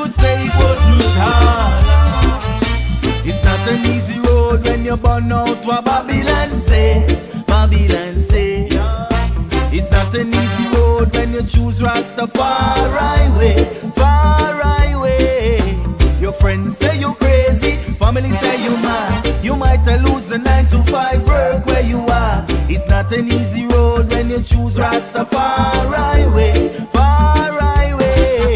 could say it wasn't hard. It's not an easy road when you're born out what Babylon say. Babylon say. It's not an easy road when you choose Rastafari way. Far way. Your friends say you crazy, family say you mad. You might lose the 9 to 5 work where you are. It's not an easy road when you choose Rastafari way. Far way.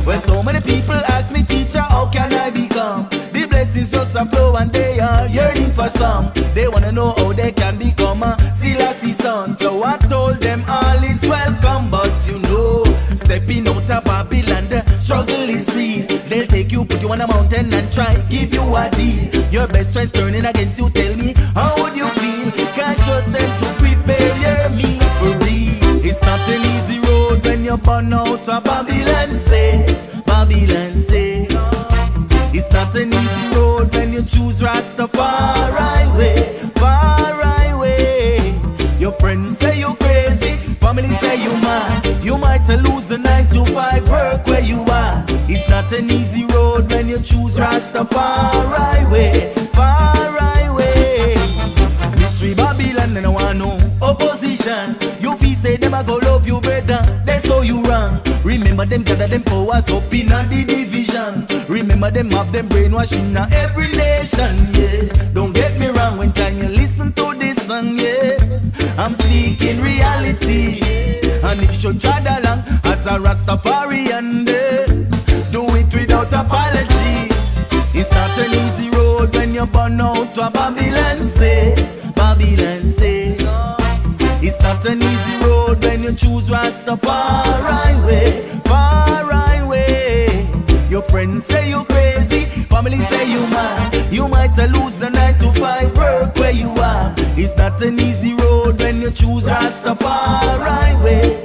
Well, so many people ask me, teacher, how can I become? The blessings just a flow and they are yearning for some. They wanna know how they can become a Selassie son. So I told them all is welcome, but you know, stepping out of Babylon, the struggle is real. They'll take you, put you on a mountain and try give you a deal. Your best friend's turning against you, tell me, how would you feel? Can't trust them to prepare your meal for real. It's not an easy road when you're born out of Babylon say. Babylon say. It's not an easy road when you choose Rastafari way. Far way. Your friends say you crazy, family say you mad. You might lose the 9 to 5 work where you are. It's not an easy road when you choose Rastafari way. Far way. Mystery Babylon and I want no opposition. You feel say them a go love you better, they saw you wrong. Remember them gather them powers up in a the division. Remember them have them brainwashing a every nation, yes. Don't get me wrong when time you listen to this song, yes. I'm speaking reality. And if you should try along as a Rastafarian, do it without apology. It's not an easy road when you're born out of Babylon say. Babylon say. It's not an easy road when you choose Rastafari way. Far way. Your friends say you crazy, family say you mad. You might lose the 9 to 5 work where you are. It's not an easy road when you choose Rastafari way.